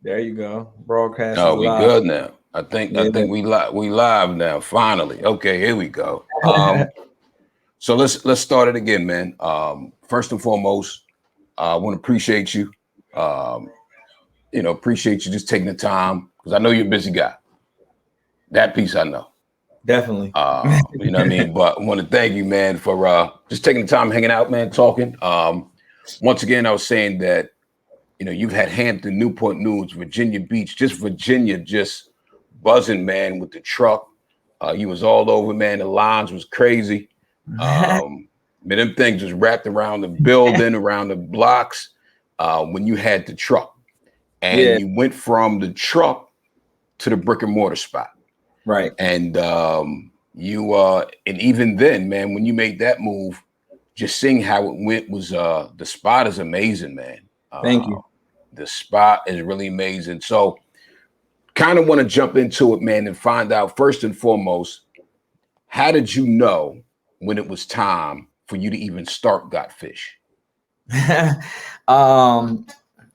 There you go. Broadcast is Oh, we live. good now. I Yeah. think we live now. Finally. Okay, here we go. So let's start it again, man. First and foremost, I want to appreciate you. Um, appreciate you just taking the time because I know you're a busy guy. That piece I know. Definitely. You know what I mean? But I want to thank you, man, for just taking the time, hanging out, man, talking. Once again, I was saying that, you've had Hampton, Newport News, Virginia Beach, just Virginia, just buzzing, man, with the truck. You was all over, man. The lines was crazy. Man, them things was wrapped around the building, around the blocks, when you had the truck. And Yeah. you went from the truck to the brick and mortar spot. Right. And and even then, man, when you made that move, just seeing how it went was the spot is amazing, man. Thank you. The spot is really amazing. So kind of want to jump into it, man, and find out first and foremost, how did you know when it was time for you to even start Got Fish? um,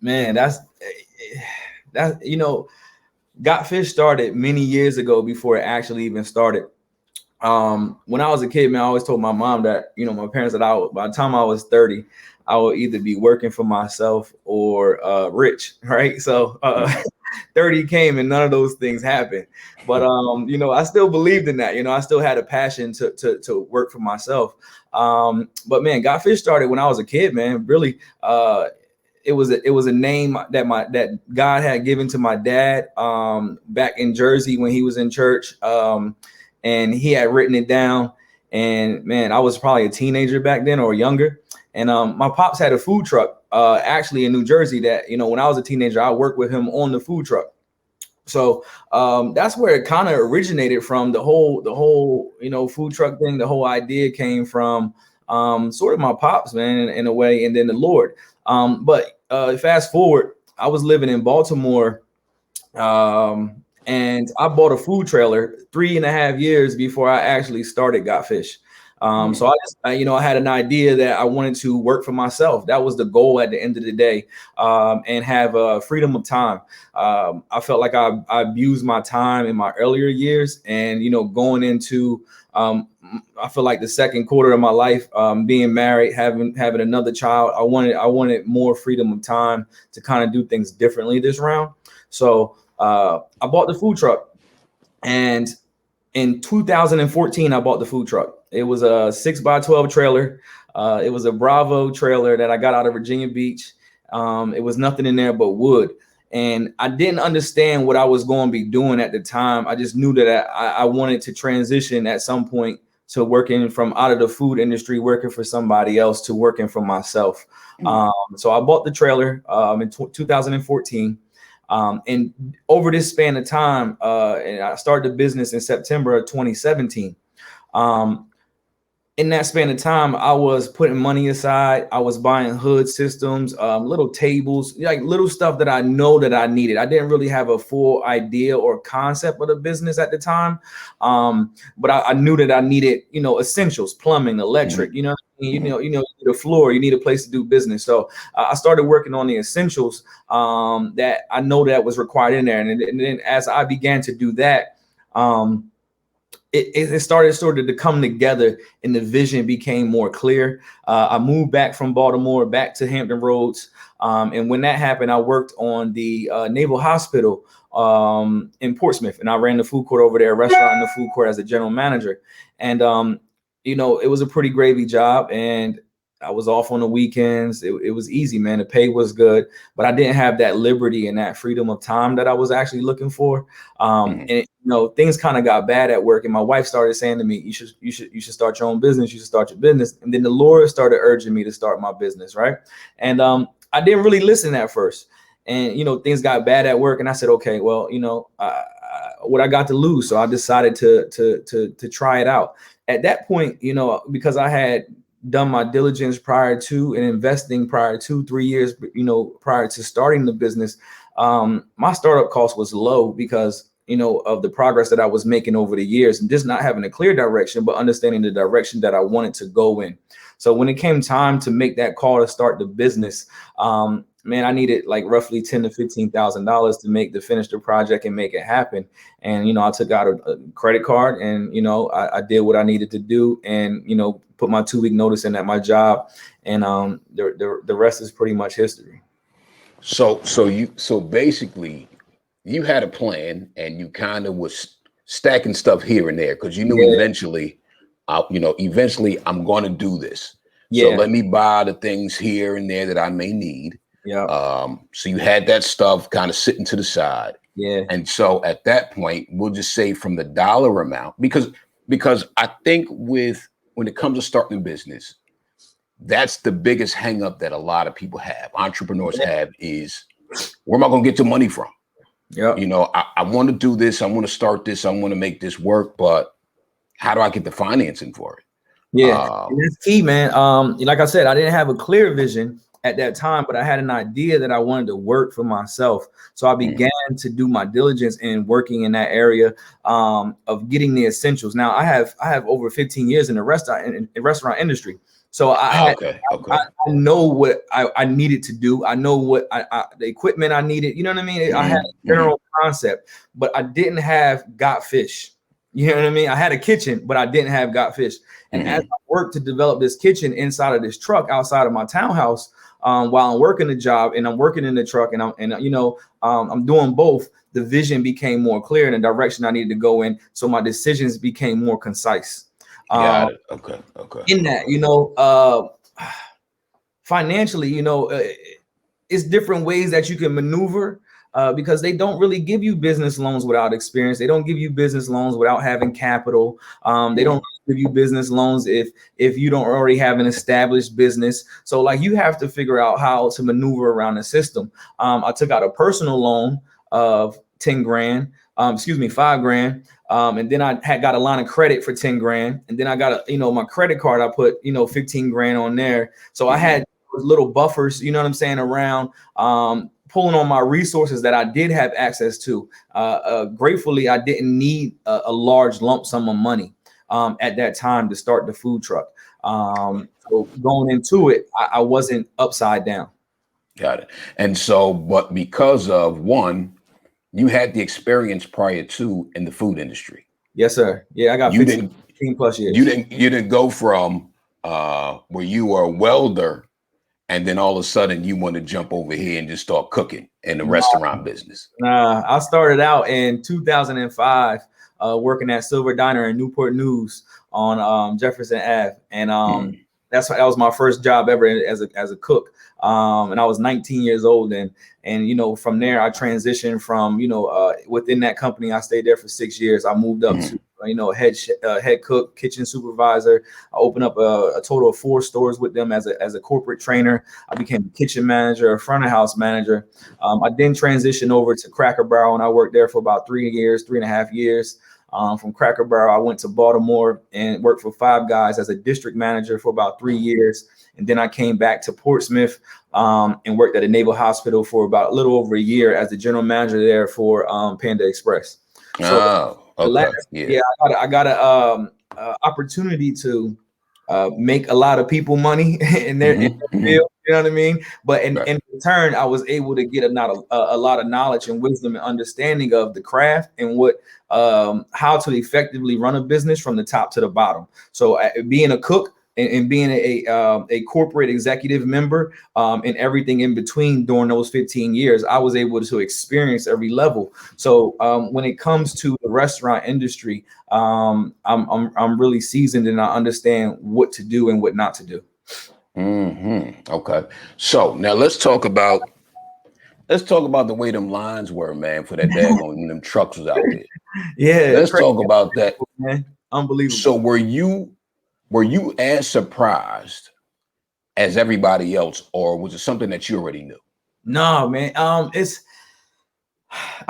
Man, that Got Fish started many years ago before it actually even started. When I was a kid, man, I always told my mom that, my parents, that by the time I was 30, I would either be working for myself or rich, right? So 30 came and none of those things happened. But I still believed in that. I still had a passion to work for myself. But man, Got Fish started when I was a kid, man. Really, it was a name that God had given to my dad back in Jersey when he was in church. And he had written it down. And man, I was probably a teenager back then or younger. And my pops had a food truck actually in New Jersey that, when I was a teenager, I worked with him on the food truck. So that's where it kind of originated from. The whole food truck thing. The whole idea came from sort of my pops, man, in a way, and then the Lord. But fast forward, I was living in Baltimore. And I bought a food trailer 3.5 years before I actually started Got Fish. So I had an idea that I wanted to work for myself. That was the goal at the end of the day, and have freedom of time. I felt like I abused my time in my earlier years, and going into I feel like the second quarter of my life, being married, having another child, I wanted more freedom of time to kind of do things differently this round. So I bought the food truck, and in 2014, I bought the food truck. It was a 6x12 trailer. It was a Bravo trailer that I got out of Virginia Beach. It was nothing in there but wood. And I didn't understand what I was going to be doing at the time. I just knew that I wanted to transition at some point to working from out of the food industry, working for somebody else, to working for myself. So I bought the trailer in 2014. And over this span of time, and I started the business in September of 2017. In that span of time, I was putting money aside. I was buying hood systems, little tables, like little stuff that I know that I needed. I didn't really have a full idea or concept of the business at the time. But I knew that I needed, essentials, plumbing, electric, you need a floor, you need a place to do business. So I started working on the essentials that I know that was required in there. And then as I began to do that, it started sort of to come together, and the vision became more clear. I moved back from Baltimore back to Hampton Roads. And when that happened, I worked on the Naval Hospital in Portsmouth, and I ran the food court over there, restaurant and the food court as a general manager. And, it was a pretty gravy job, and I was off on the weekends. It was easy, man. The pay was good, but I didn't have that liberty and that freedom of time that I was actually looking for. And things kind of got bad at work, and my wife started saying to me, "You should start your own business. You should start your business." And then the Lord started urging me to start my business, right? And I didn't really listen at first, and things got bad at work, and I said, "Okay, well, what I got to lose?" So I decided to try it out. At that point, because I had done my diligence prior to and investing prior to 3 years, prior to starting the business, my startup cost was low because, of the progress that I was making over the years, and just not having a clear direction, but understanding the direction that I wanted to go in. So when it came time to make that call to start the business, man, I needed like roughly $10,000 to $15,000 to finish the project and make it happen. And, you know, I took out a credit card and, you know, I did what I needed to do and, you know, put my 2-week notice in at my job. And the rest is pretty much history. So basically you had a plan and you kind of was stacking stuff here and there because you knew eventually I'm going to do this. So let me buy the things here and there that I may need. Yeah. So you had that stuff kind of sitting to the side. Yeah. And so at that point, we'll just say from the dollar amount, because I think when it comes to starting a business, that's the biggest hang up that a lot of people have, entrepreneurs have, is where am I going to get the money from? Yeah. You know, I want to do this. I want to start this. I want to make this work, but how do I get the financing for it? Yeah, and that's key, man. Like I said, I didn't have a clear vision at that time, but I had an idea that I wanted to work for myself. So I began to do my diligence in working in that area of getting the essentials. Now I have over 15 years in the restaurant industry. So I know what I needed to do. I know what the equipment I needed. You know what I mean? I had a general concept, but I didn't have got fish. You know what I mean? I had a kitchen, but I didn't have got fish. And as I worked to develop this kitchen inside of this truck outside of my townhouse, while I'm working the job and I'm working in the truck and I'm doing both, the vision became more clear in the direction I needed to go in. So my decisions became more concise. Got it. Okay. In that, financially, it's different ways that you can maneuver. Because they don't really give you business loans without experience. They don't give you business loans without having capital. They don't give you business loans if you don't already have an established business. So like you have to figure out how to maneuver around the system. I took out a personal loan of 10 grand, 5 grand. And then I had got a line of credit for 10 grand. And then I got my credit card, I put, 15 grand on there. So I had little buffers, you know what I'm saying, around, pulling on my resources that I did have access to. Gratefully, I didn't need a large lump sum of money at that time to start the food truck. So going into it, I wasn't upside down. Got it. And so, but because of one, you had the experience prior to in the food industry. Yes, sir. Yeah, I got 15 plus years. You didn't go from where you were a welder and then all of a sudden you want to jump over here and just start cooking in the restaurant business. Nah, I started out in 2005 working at Silver Diner in Newport News on Jefferson Ave. And that was my first job ever as a cook. And I was 19 years old then. And, from there I transitioned from, within that company, I stayed there for 6 years. I moved up to head cook, kitchen supervisor. I opened up a total of 4 stores with them as a corporate trainer. I became a kitchen manager, a front of house manager. I then transitioned over to Cracker Barrel, and I worked there for about 3.5 years. From Cracker Barrel, I went to Baltimore and worked for Five Guys as a district manager for about 3 years. And then I came back to Portsmouth and worked at a naval hospital for about a little over a year as the general manager there for Panda Express. So I got an opportunity to make a lot of people money in their field, you know what I mean? But in return, I was able to get a lot of knowledge and wisdom and understanding of the craft and how to effectively run a business from the top to the bottom. So being a cook and being a corporate executive member and everything in between during those 15 years, I was able to experience every level. So when it comes to the restaurant industry, I'm really seasoned and I understand what to do and what not to do. Okay. So now let's talk about the way them lines were, man, for that daggone when them trucks was out there. Yeah. Let's talk about that. Man. Unbelievable. So were you as surprised as everybody else, or was it something that you already knew? No, man. I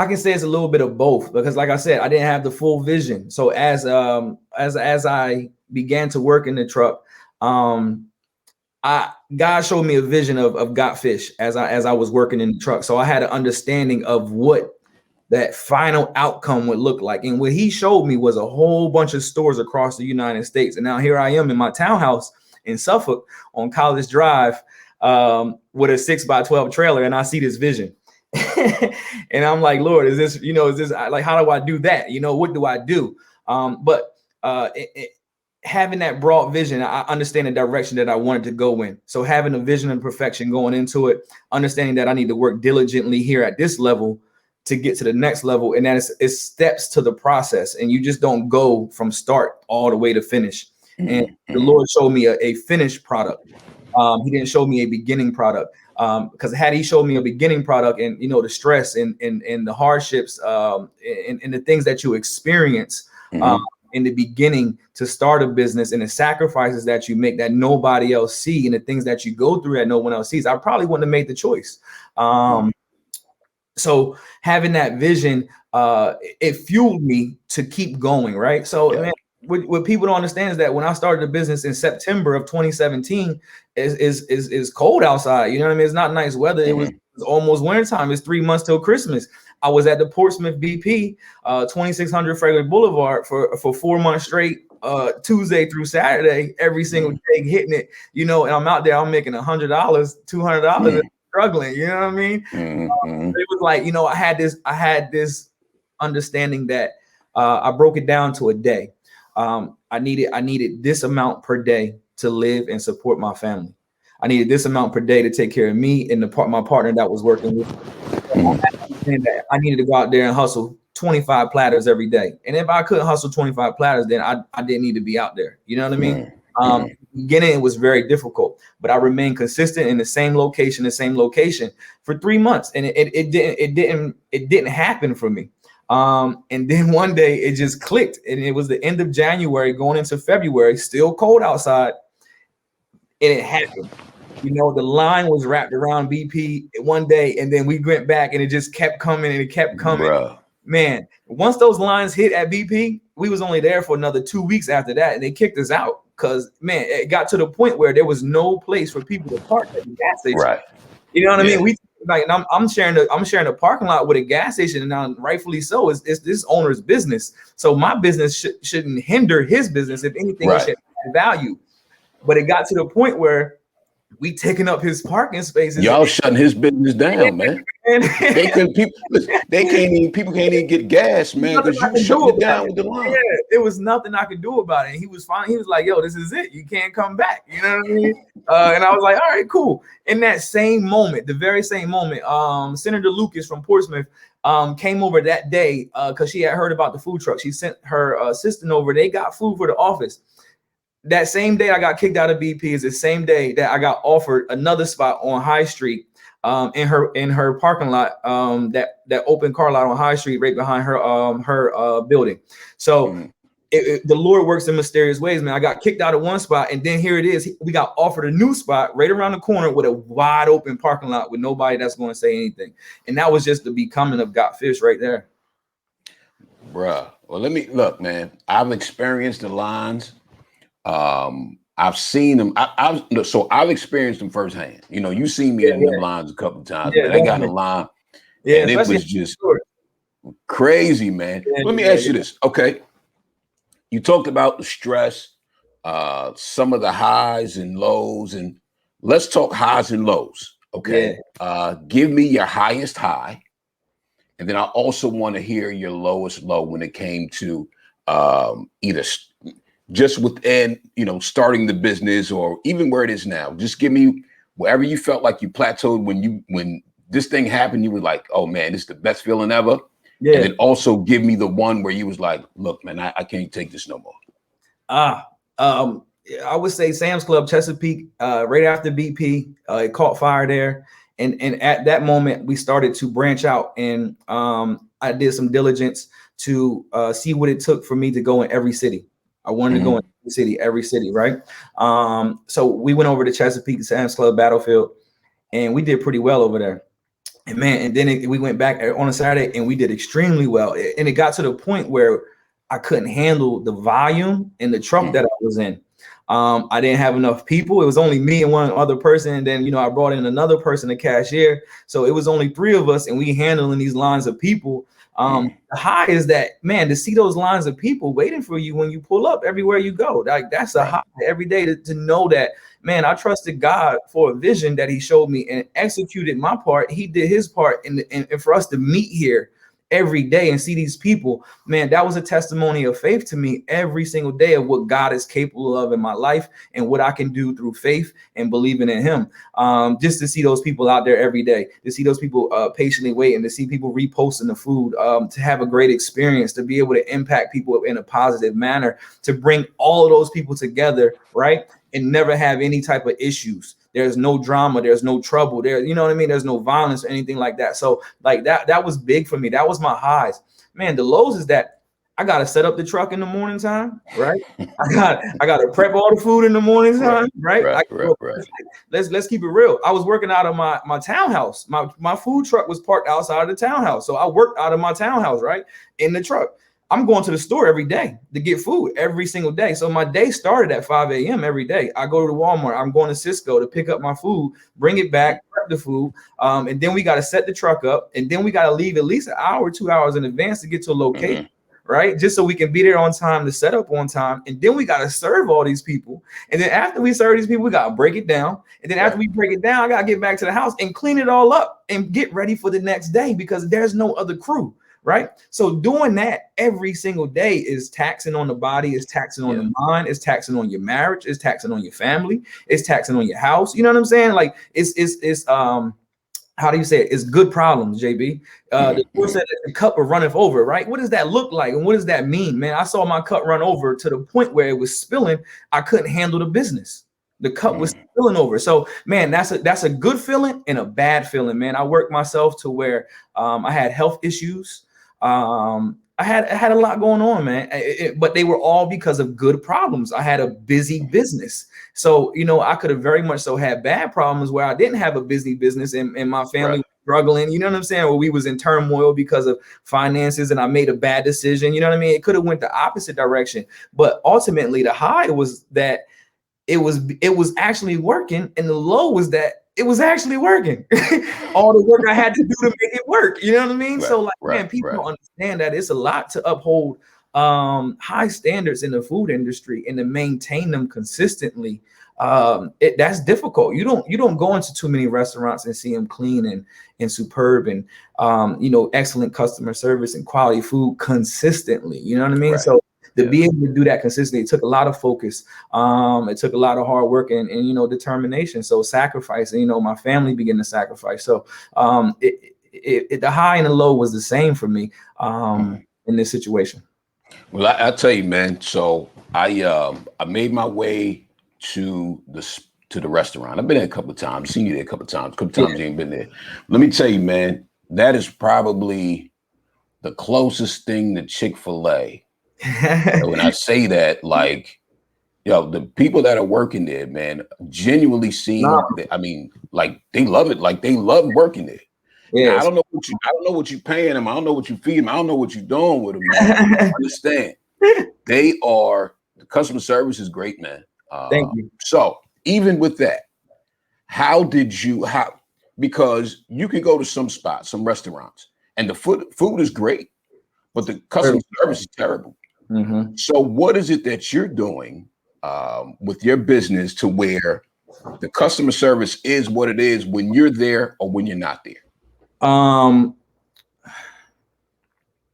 can say it's a little bit of both because, like I said, I didn't have the full vision. So as I began to work in the truck, God showed me a vision of got fish as I was working in the truck. So I had an understanding of what that final outcome would look like. And what he showed me was a whole bunch of stores across the United States. And now here I am in my townhouse in Suffolk on College Drive, with a 6x12 trailer, and I see this vision. And I'm like, Lord, is this like, how do I do that? What do I do? But having that broad vision, I understand the direction that I wanted to go in. So having a vision of perfection going into it, understanding that I need to work diligently here at this level to get to the next level. And that it's steps to the process. And you just don't go from start all the way to finish. And the Lord showed me a finished product. He didn't show me a beginning product. Because had he showed me a beginning product and, the stress and the hardships and the things that you experience in the beginning to start a business, and the sacrifices that you make that nobody else see, and the things that you go through that no one else sees, I probably wouldn't have made the choice. So having that vision, it fueled me to keep going. Right. So man, what people don't understand is that when I started the business in September of 2017, is cold outside. You know what I mean? It's not nice weather. It was almost wintertime. It's 3 months till Christmas. I was at the Portsmouth BP, 2600 Fragrant Boulevard for 4 months straight, Tuesday through Saturday, every single day hitting it, and I'm out there, I'm making $100, $200 and struggling. You know what I mean? It was like, I had this understanding that I broke it down to a day. I needed this amount per day to live and support my family. I needed this amount per day to take care of me and my partner that was working with me. I needed to go out there and hustle 25 platters every day. And if I couldn't hustle 25 platters, then I didn't need to be out there. You know what I mean? Beginning, it was very difficult, but I remained consistent in the same location for 3 months. And it didn't happen for me. And then one day it just clicked, and it was the end of January going into February, still cold outside. And it happened. The line was wrapped around BP one day, and then we went back, and it just kept coming, and it kept coming. Bruh. Man, once those lines hit at BP, we was only there for another 2 weeks after that, and they kicked us out because, man, it got to the point where there was no place for people to park at the gas station. Right. You know what I mean? I'm sharing the parking lot with a gas station, and rightfully so. It's this owner's business, so my business shouldn't hinder his business. If anything, it should add value. But it got to the point where we taking up his parking spaces. Y'all shutting his business down, man. People can't even get gas, man, because you shut it down with the line. Yeah, there was nothing I could do about it. And he was fine. He was like, "Yo, this is it. You can't come back." You know what I mean? And I was like, "All right, cool." In that same moment, the very same moment, Senator Lucas from Portsmouth came over that day because she had heard about the food truck. She sent her assistant over. They got food for the office. That same day I got kicked out of BP is the same day that I got offered another spot on High Street in her parking lot, that open car lot on High Street right behind her building. So the Lord works in mysterious ways, man. I got kicked out of one spot, and then here it is. We got offered a new spot right around the corner with a wide open parking lot with nobody that's going to say anything. And that was just the becoming of Got Fish right there. Bruh. Well, let me look, man. I've experienced the lines. I've seen them. I've experienced them firsthand. You seen me in them lines a couple of times. Man. I got a line, and it was just crazy, man. Let me ask you this, okay? You talked about the stress, some of the highs and lows, and let's talk highs and lows, okay? Give me your highest high, and then I also want to hear your lowest low when it came to either just within, starting the business or even where it is now. Just give me wherever you felt like you plateaued when this thing happened, you were like, oh man, this is the best feeling ever. Yeah. And then also give me the one where you was like, look, man, I can't take this no more. I would say Sam's Club, Chesapeake, right after BP, it caught fire there. And at that moment, we started to branch out, and I did some diligence to see what it took for me to go in every city. I wanted to go in every city, right? So we went over to Chesapeake, Sam's Club, Battlefield, and we did pretty well over there. And man, and then we went back on a Saturday, and we did extremely well. And it got to the point where I couldn't handle the volume in the truck that I was in. I didn't have enough people. It was only me and one other person. And then, I brought in another person, a cashier. So it was only 3 of us, and we handling these lines of people. The high is that, man, to see those lines of people waiting for you when you pull up everywhere you go. Like that's a high every day to know that, man, I trusted God for a vision that he showed me and executed my part. He did his part. And for us to meet here every day and see these people, man, that was a testimony of faith to me every single day of what God is capable of in my life and what I can do through faith and believing in him. Just to see those people out there every day, to see those people patiently waiting, to see people reposting the food, to have a great experience, to be able to impact people in a positive manner, to bring all of those people together, right? And never have any type of issues. There's no drama. There's no trouble there. You know what I mean? There's no violence or anything like that. So like that was big for me. That was my highs, man. The lows is that I got to set up the truck in the morning time, right? I got to prep all the food in the morning time, right? Let's keep it real. I was working out of my townhouse. My food truck was parked outside of the townhouse. So I worked out of my townhouse, right? In the truck. I'm going to the store every day to get food every single day. So my day started at 5 a.m. every day. I go to Walmart. I'm going to Cisco to pick up my food, bring it back, prep the food. And then we got to set the truck up. And then we got to leave at least an hour, 2 hours in advance to get to a location, right? Just so we can be there on time, to set up on time. And then we got to serve all these people. And then after we serve these people, we got to break it down. And then after we break it down, I got to get back to the house and clean it all up and get ready for the next day because there's no other crew. Right. So doing that every single day is taxing on the body, is taxing on the mind, is taxing on your marriage, is taxing on your family, is taxing on your house. You know what I'm saying? Like it's how do you say it? It's good problems, JB. The Lord said that the cup will runneth over, right? What does that look like? And what does that mean, man? I saw my cup run over to the point where it was spilling. I couldn't handle the business. The cup was spilling over. So, man, that's a good feeling and a bad feeling, man. I worked myself to where I had health issues. I had a lot going on, man, but they were all because of good problems. I had a busy business. So, you know, I could have very much so had bad problems where I didn't have a busy business and my family was struggling, you know what I'm saying? Where we was in turmoil because of finances and I made a bad decision. You know what I mean? It could have went the opposite direction, but ultimately the high was that it was actually working. And the low was that it was actually working. All the work I had to do to make it work. You know what I mean? So like, man, people don't understand that it's a lot to uphold high standards in the food industry and to maintain them consistently. That's difficult. You don't go into too many restaurants and see them clean and superb and you know, excellent customer service and quality food consistently. You know what I mean? So to be able to do that consistently, it took a lot of focus. It took a lot of hard work and you know, determination. So sacrifice, and you know, my family began to sacrifice. So the high and the low was the same for me in this situation. Well, I'll tell you, man. So I made my way to the restaurant. I've been there a couple of times. Seen you there a couple of times. You ain't been there. Let me tell you, man. That is probably the closest thing to Chick-fil-A. When I say that, like, yo, the people that are working there, man, genuinely I mean, like they love it. Like they love working there. Yeah, I don't know what you paying them. I don't know what you feed them. I don't know what you're doing with them, man. I understand. The customer service is great, man. Thank you. So even with that, because you can go to some spots, some restaurants, and the food is great, but the customer service is terrible. So what is it that you're doing with your business to where the customer service is what it is when you're there or when you're not there?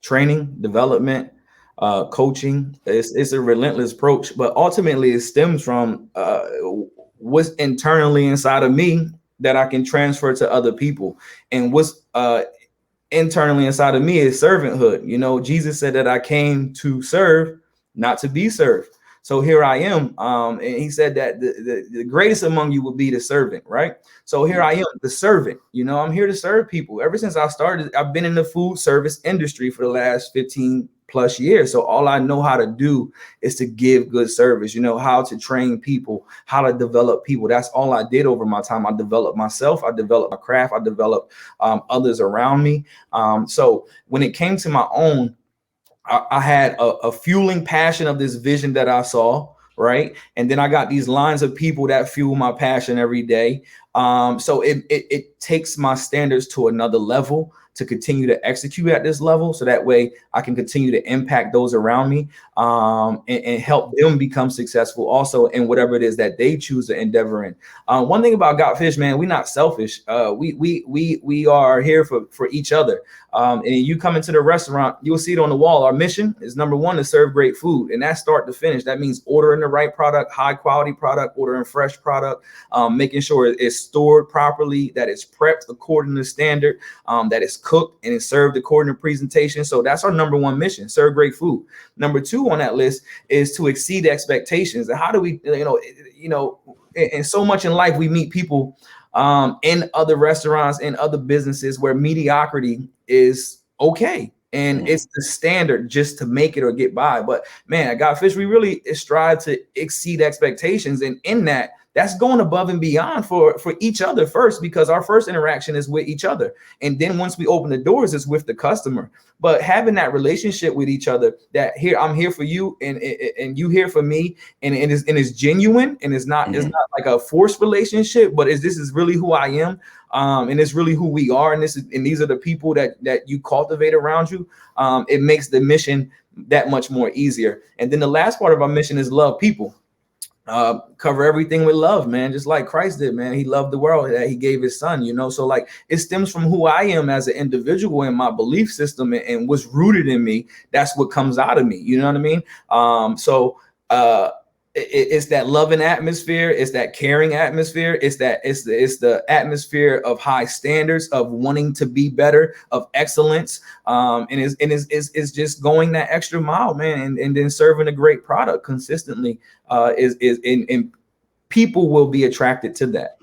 Training, development, coaching. It's a relentless approach, but ultimately it stems from what's internally inside of me that I can transfer to other people. And what's internally inside of me is servanthood. You know, Jesus said that I came to serve, not to be served. So here I am. And he said that the greatest among you will be the servant, right? So here I am, the servant. You know, I'm here to serve people. Ever since I started, I've been in the food service industry for the last 15 plus years. So all I know how to do is to give good service, you know, how to train people, how to develop people. That's all I did over my time. I developed myself. I developed my craft. I developed others around me. So when it came to my own, I had a fueling passion of this vision that I saw, right? And then I got these lines of people that fuel my passion every day. So it takes my standards to another level to continue to execute at this level. So that way I can continue to impact those around me, and help them become successful also in whatever it is that they choose to endeavor in. One thing about Got Fish, man, we're not selfish. We are here for each other. And you come into the restaurant, you'll see it on the wall. Our mission is number one, to serve great food. And that's start to finish. That means ordering the right product, high quality product, ordering fresh product, making sure it's stored properly, that it's prepped according to standard, that it's cooked and it's served according to presentation. So that's our number one mission, serve great food. Number two on that list is to exceed expectations. And how do we, and so much in life, we meet people in other restaurants, in other businesses where mediocrity is okay. And it's the standard just to make it or get by. But man, at Got Fish, we really strive to exceed expectations. And in that, that's going above and beyond for each other first, because our first interaction is with each other. And then once we open the doors, it's with the customer. But having that relationship with each other, that here, I'm here for you and you here for me. And it's genuine, and it's not like a forced relationship, but this is really who I am. And it's really who we are. And these are the people that you cultivate around you. It makes the mission that much more easier. And then the last part of our mission is love people. Cover everything with love, man, just like Christ did, man. He loved the world that he gave his son, so like it stems from who I am as an individual and my belief system and what's rooted in me. That's what comes out of me. You know what I mean? It's that loving atmosphere. It's that caring atmosphere. It's the atmosphere of high standards, of wanting to be better, of excellence. And it's just going that extra mile, man, and then serving a great product consistently. And people will be attracted to that.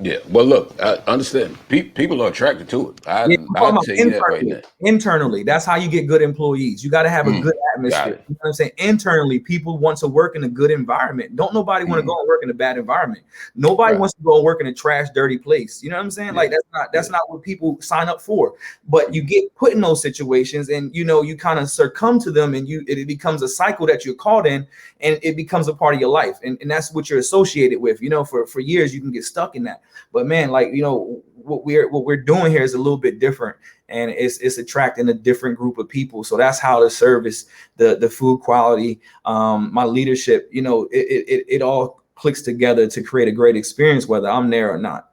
Yeah, well, look, I understand. People are attracted to it. I'd say that right now. Internally, that's how you get good employees. You got to have a good atmosphere. You know what I'm saying? Internally, people want to work in a good environment. Don't nobody want to go and work in a bad environment. Nobody wants to go and work in a trash, dirty place. You know what I'm saying? Yeah. Like that's not what people sign up for. But you get put in those situations, and you kind of succumb to them, and it becomes a cycle that you're caught in, and it becomes a part of your life, and that's what you're associated with. For years you can get stuck in that. But man, what we're doing here is a little bit different, and it's attracting a different group of people. So that's how the service, the food quality, my leadership, it all clicks together to create a great experience, whether I'm there or not.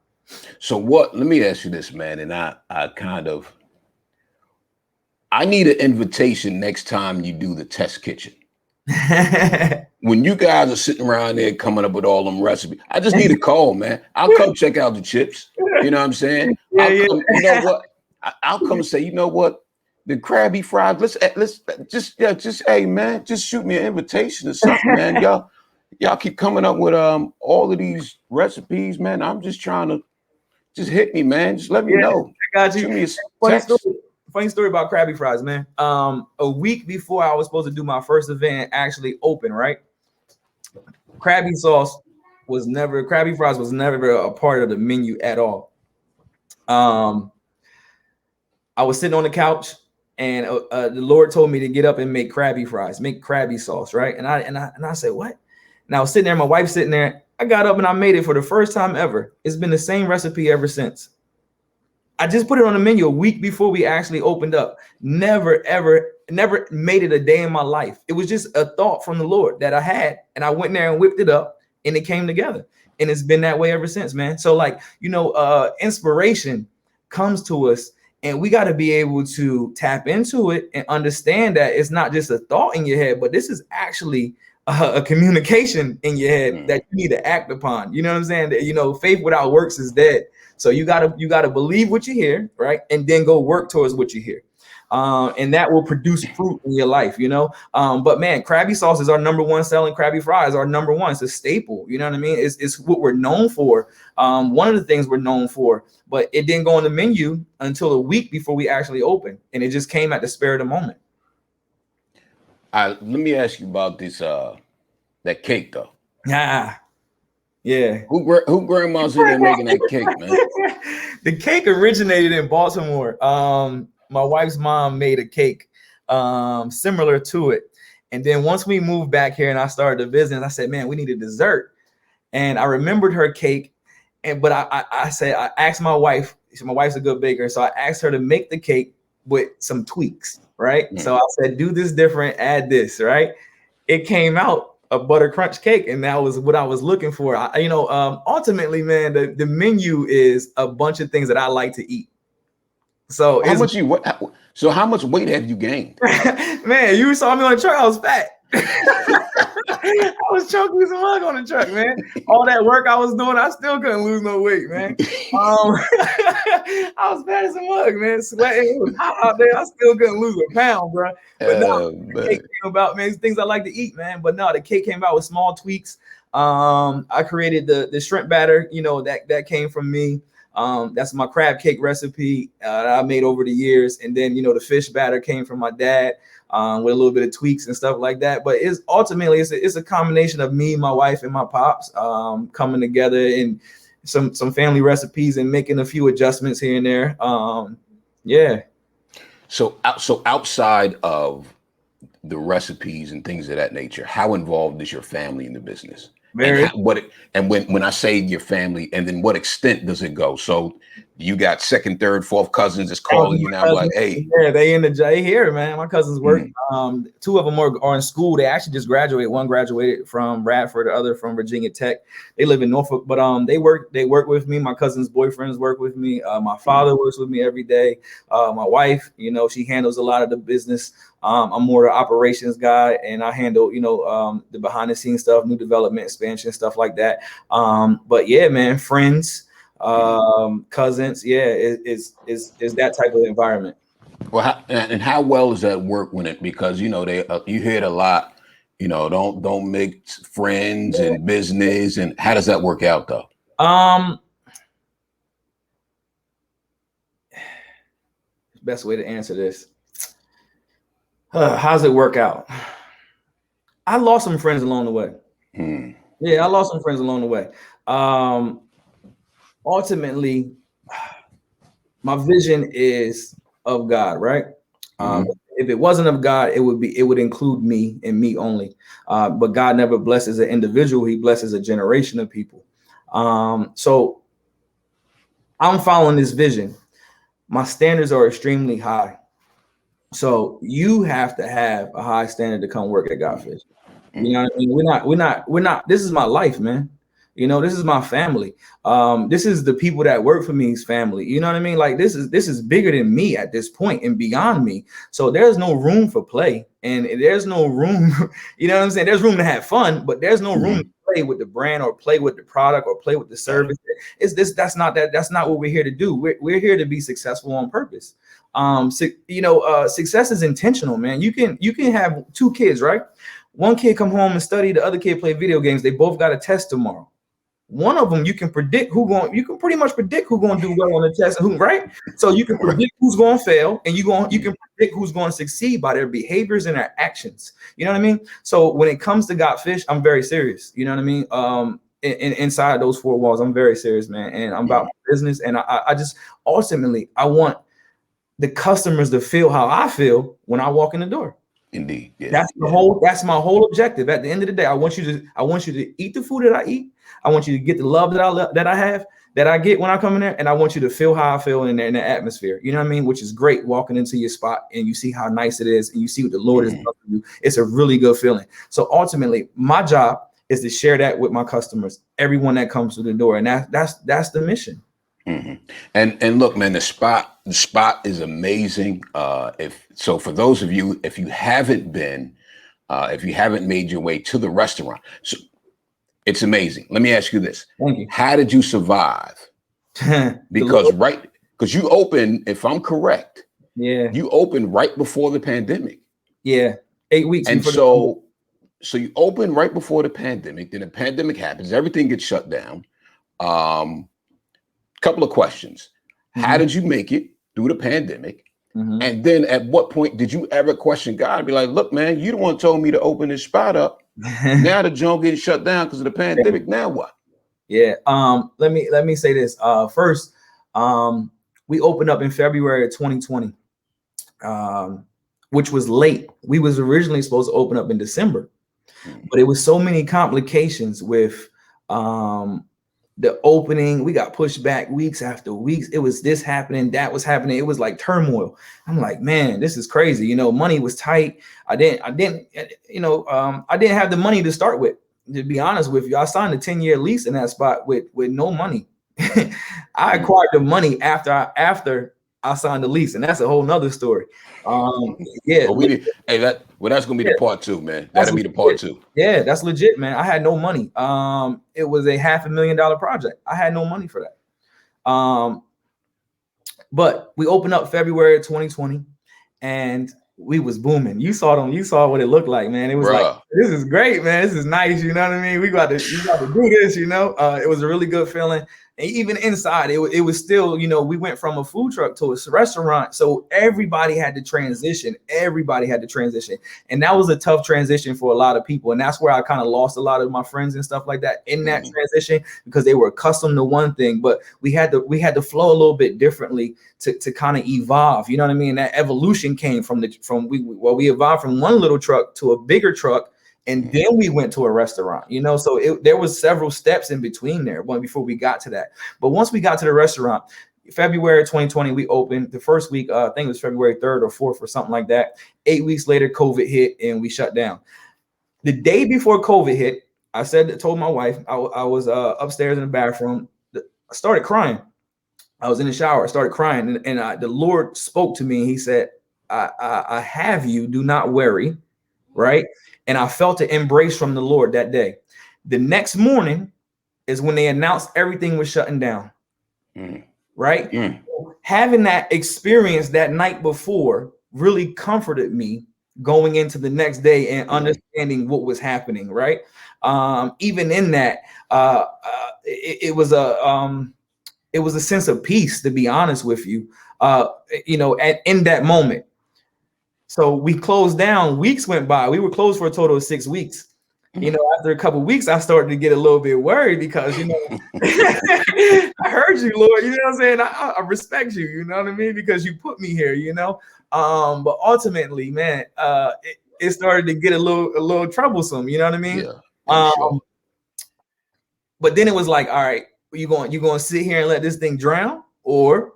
So let me ask you this, man, and I need an invitation next time you do the test kitchen. When you guys are sitting around there coming up with all them recipes, I just need a call, man. I'll come check out the chips. You know what I'm saying? You know what? I'll come and say, you know what? The Krabby Fries. Let's just hey man, just shoot me an invitation or something, man. Y'all keep coming up with all of these recipes, man. I'm just trying to just hit me, man. Just let me know. I got you. Shoot me a text. Funny story about Krabby Fries, man. A week before I was supposed to do my first event actually open, right? Krabby Fries was never a part of the menu at all. I was sitting on the couch, and the Lord told me to get up and make Krabby Fries, make Krabby sauce, right? And I said, what? And I was sitting there, my wife's sitting there. I got up and I made it for the first time ever. It's been the same recipe ever since. I just put it on the menu a week before we actually opened up. Never made it a day in my life. It was just a thought from the Lord that I had, and I went there and whipped it up, and it came together. And it's been that way ever since, man. So inspiration comes to us, and we got to be able to tap into it and understand that it's not just a thought in your head, but this is actually a communication in your head that you need to act upon. You know what I'm saying? Faith without works is dead. So you gotta believe what you hear, right? And then go work towards what you hear. And that will produce fruit in your life, But man, Krabby sauce is our number one selling. Krabby Fries are number one. It's a staple. You know what I mean? It's what we're known for. One of the things we're known for, but it didn't go on the menu until a week before we actually opened. And it just came at the spur of the moment. Let me ask you about this, that cake though. Yeah. Who grandma's in there making that cake, man? The cake originated in Baltimore. My wife's mom made a cake similar to it. And then once we moved back here and I started the business, I said, man, we need a dessert. And I remembered her cake. but I said, I asked my wife, my wife's a good baker, so I asked her to make the cake with some tweaks, right? So I said, do this different, add this, right? It came out a butter crunch cake, and that was what I was looking for. Ultimately, man, the menu is a bunch of things that I like to eat. So so how much weight have you gained? Man, you saw me on the truck, I was fat. I was choking as a mug on the truck, man. All that work I was doing, I still couldn't lose no weight, man. I was fat as a mug, man. Sweating, it was hot out there. I still couldn't lose a pound, bro. But no, the cake came about, man. It's things I like to eat, man. But no, the cake came out with small tweaks. I created the shrimp batter, that came from me. That's my crab cake recipe that I made over the years. And then, the fish batter came from my dad with a little bit of tweaks and stuff like that. But it's ultimately, it's a combination of me, my wife, and my pops coming together in some family recipes and making a few adjustments here and there. Yeah. So outside of the recipes and things of that nature, how involved is your family in the business? Very. And when I say your family, and then what extent does it go? So you got second, third, fourth cousins that's calling you now, like, hey, yeah, they in the J here, man. My cousins work. Two of them are in school. They actually just graduated. One graduated from Radford, the other from Virginia Tech. They live in Norfolk, but they work with me. My cousin's boyfriends work with me. My father works with me every day. My wife, she handles a lot of the business. I'm more the operations guy, and I handle, the behind the scenes stuff, new development, expansion, stuff like that. But yeah, man, friends, cousins, yeah, is that type of environment. Well, how well does that work because you hear it a lot, don't make friends and business, and how does that work out though? Best way to answer this. How's it work out? I lost some friends along the way. Yeah, I lost some friends along the way. Ultimately, my vision is of God, right? If it wasn't of God, it would include me and me only. But God never blesses an individual; He blesses a generation of people. So I'm following this vision. My standards are extremely high. So you have to have a high standard to come work at Godfish. You know what I mean? We're not, this is my life, man. This is my family. This is the people that work for me's family. You know what I mean? Like this is bigger than me at this point and beyond me. So there's no room for play, and there's no room, you know what I'm saying? There's room to have fun, but there's no room to play with the brand or play with the product or play with the service. That's not what we're here to do. We're here to be successful on purpose. Success is intentional, man. You can have two kids, right? One kid come home and study, the other kid play video games. They both got a test tomorrow. One of them, you can pretty much predict who's going to do well on the test and who, right? So you can predict who's going to fail, and you can predict who's going to succeed by their behaviors and their actions. You know what I mean? So when it comes to Godfish, I'm very serious. You know what I mean? Inside those four walls, I'm very serious, man. And I'm about business. And I just ultimately, I want the customers to feel how I feel when I walk in the door. Indeed. Yeah. That's my whole objective. At the end of the day, I want you to eat the food that I eat. I want you to get the love that I get when I come in there, and I want you to feel how I feel in the atmosphere. You know what I mean? Which is great, walking into your spot and you see how nice it is, and you see what the Lord is about to do. It's a really good feeling. So ultimately, my job is to share that with my customers, everyone that comes through the door, and that's the mission. And look, man, the spot is amazing. For those of you, if you haven't made your way to the restaurant, so it's amazing. Let me ask you this. Thank you. How did you survive? Because you opened, if I'm correct, you opened right before the pandemic. Yeah. 8 weeks. And so you opened right before the pandemic, then the pandemic happens, everything gets shut down. Couple of questions. How did you make it through the pandemic? And then at what point did you ever question God? Be like, look, man, you the one told me to open this spot up. Now the joint getting shut down because of the pandemic. Now what? Yeah. Let me say this. First, we opened up in February of 2020, which was late. We was originally supposed to open up in December, but it was so many complications with the opening, we got pushed back weeks after weeks. It was this happening, that was happening. It was like turmoil. I'm like, man, this is crazy. You know, money was tight. I didn't have the money to start with. To be honest with you, I signed a 10-year lease in that spot with no money. I acquired the money after I signed the lease, and that's a whole nother story. Yeah. Well, that's gonna be the part two, man. That'll be the part two. Yeah, that's legit, man. I had no money. It was a $500,000 project. I had no money for that. But we opened up February 2020, and we was booming. You saw them. You saw what it looked like, man. It was like, this is great, man. This is nice. You know what I mean? We got to do this. You know, it was a really good feeling. And even inside, it was still, you know, we went from a food truck to a restaurant. So everybody had to transition. Everybody had to transition. And that was a tough transition for a lot of people. And that's where I kind of lost a lot of my friends and stuff like that in that transition, because they were accustomed to one thing, but we had to flow a little bit differently to kind of evolve. You know what I mean? That evolution came we evolved from one little truck to a bigger truck. And then we went to a restaurant, you know, so there was several steps in between there before we got to that. But once we got to the restaurant, February 2020, we opened. The first week, I think it was February 3rd or 4th or something like that. 8 weeks later, COVID hit and we shut down. The day before COVID hit, I told my wife, I was upstairs in the bathroom. I started crying. I was in the shower. I started crying. And the Lord spoke to me. He said, I have you. Do not worry. Right. And I felt an embrace from the Lord that day. The next morning is when they announced everything was shutting down. Right. Having that experience that night before really comforted me going into the next day and understanding what was happening. Right. Even in that, it was a sense of peace, to be honest with you, in that moment. So we closed down. Weeks went by. We were closed for a total of 6 weeks. You know, after a couple of weeks, I started to get a little bit worried because, you know, I heard you, Lord. You know what I'm saying? I respect you. You know what I mean? Because you put me here. You know. But ultimately, man, it started to get a little troublesome. You know what I mean? Yeah. Sure. But then it was like, all right, you going to sit here and let this thing drown, or